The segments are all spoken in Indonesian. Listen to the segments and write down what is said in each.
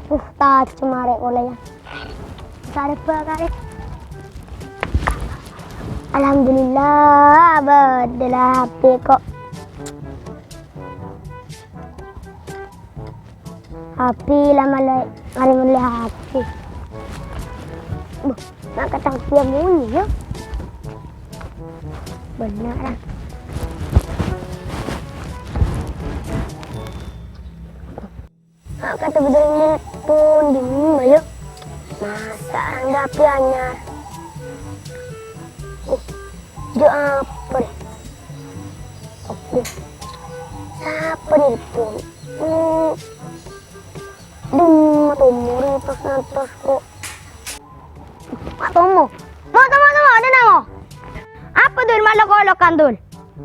Tak cemare oleh ya. Sarap kali. Alhamdulillah badalah HP kok. HP lama mari mulai HP. Nak kata dia bunyi ya. Benar lah. Nak kata betul pun di mana? Masa anda HP anyar. Dia apa? Oke. Siapa itu? Tumuri pas natos kok. Tomo. Tomo ada namo. Apa dul malok-olokan dul?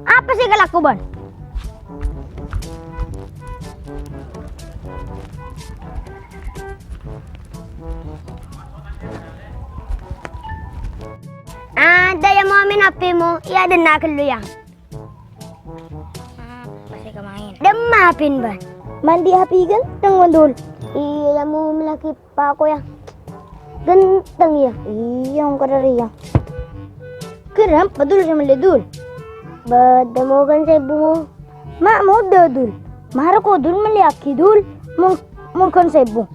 Apa sih kelakuan? Ada yang mau main HP mo, iya ada nak lu yang. Masih kemain. Demapin ban. Mandi HP ganteng mandul. Iya mau melaki pa ako yang. Ganteng ya. Iya ang kadari yang. Keram padul sama ledul. Bada mo kan sa ibu mo. Ma mo dadul. Mara ko dul maliaki dul. Mo kan sa ibu.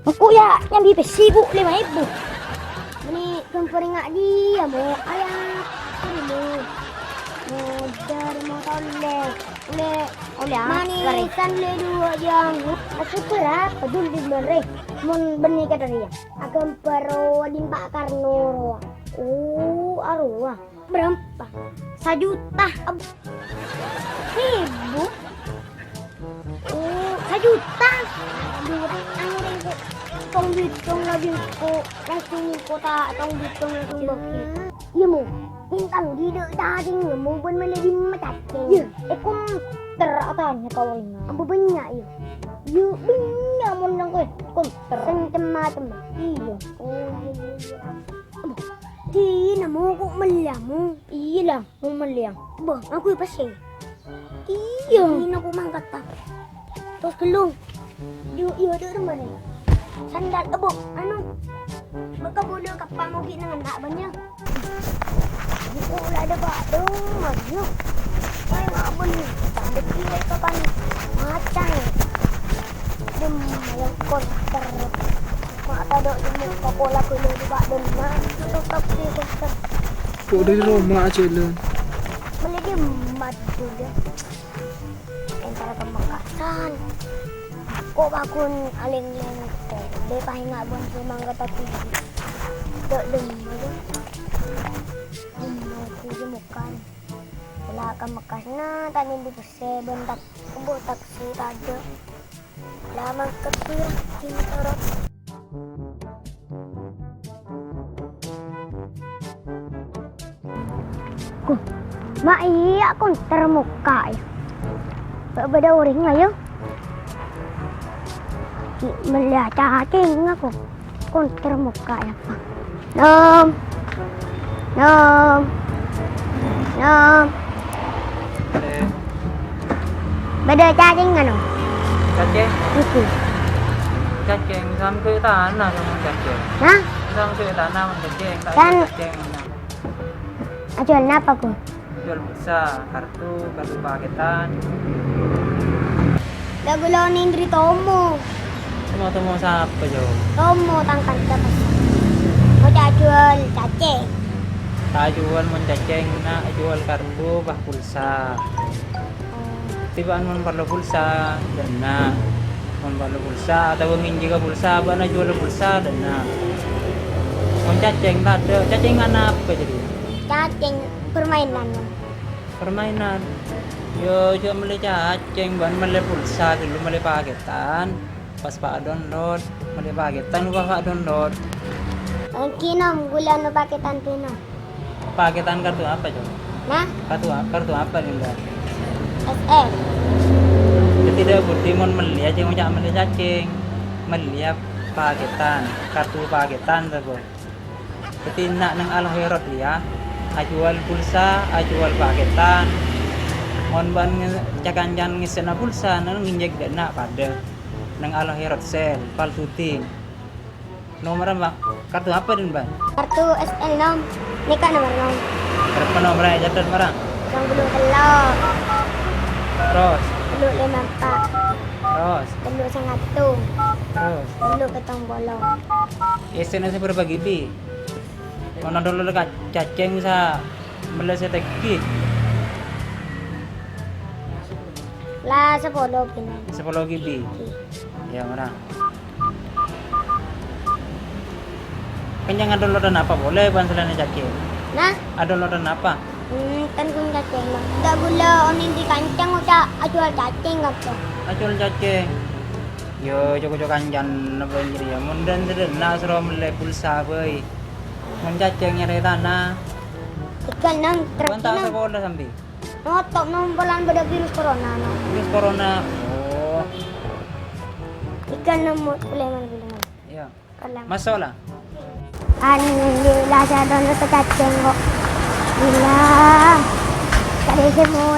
Kuya yang bipesibu 5,000. Ini kempering ngak dia mo ayah ini mo dari mau oleh manisan le dua jam aku berapa dulu di mere mon beni kata dia agam pero limpa karno arwah berapa 1 juta 1.000 1 juta tong bitong lagi ko langsung kota tong bitong langsung bakit iya mo bintang gede daging mo ben maladi macacing iya kum teratanya kawin ambo banyak iya iya banyak mo nang ko komputer macam iya iya di mo ko maliang mo iya lang mo maliang bang aku pasti iya ini aku mangkat ta terus gelung iya ada rumah ni sandal ebo anu baka boleh kapal mogi nang anak banyak buku lah ada pak dong maju ay ngabon tanda kira kapan macang dem yang konter mata dok demi pola kulo di pak dem na tetap di konter kok dari rumah aja lan beli di madu dia antara kemakasan kok bakun aling-aling ko de pahinga bon sumangga tapi dok dem mukan wala ka makas na tanin di puse bentak kebo taksi tada lamang kepir kintorot iya kon termuka ya beda uring ayo melihat cacing aku kon termuka ya nom beda cacing ano cacing itu cacing sampai tanah sama cacing nah sampai tanah sama cacing tak kan cacing jual apa kok jual pulsa kartu paketan gagulaw ni Indri Tomo temu siapa jo Tomo tangkan dapat mau jual cacing tak jual mencacing nak jual kartu bah pulsa tibaan mon perlu pulsa dana mon perlu pulsa atau nginji ke pulsa bana jual pulsa dana mon cacing tak ada cacing apa jadi cacing permainan yo jo beli cacing ban beli pulsa dulu beli paketan pas pak download beli paketan pak download kinom gula no paketan kinom paketan kartu apa coba nah kartu apa nih mbak SM tidak budi mon beli aja mau beli cacing beli paketan kartu paketan tuh jadi nak nang alherot ya ajual pulsa ajual paketan mon ban cakanjan ngisena pulsa nang nginjek dana pada nang Alahirot sel, paltuting. Nomor bang, kartu apa din bang? Kartu SL nom. Nikah nomor nom. Berapa nomor aja dan barang? Yang belum telur. Terus, Belum 54. terus, Belum sangatu. terus. Belum ketong bolong. SNS berapa GB? Mana dulu dekat cacing sa Malaysia teki Lah 10 pinan. 10 GB. Ya mana? Kenyang downloadan apa boleh bang selain cacing? Nah, Downloadan apa? kan kung cacing lang. Da gula onin di kancang o ca ajual cacing kapto. Acul cacing. Yo joko kanjan na banjir ya. Mundan sedena sero mele pulsa boy. Mun cacing nyari tanah. Ikan nang truk Kuanta nang. sekolah sampai. Notok nang bolan pada virus corona no. Virus corona. Oh, Ikan nang mo kuleman. ya. Kalang. Masuk lah. Hindi sa doon sa cacing ko. Gila. Kasi mo,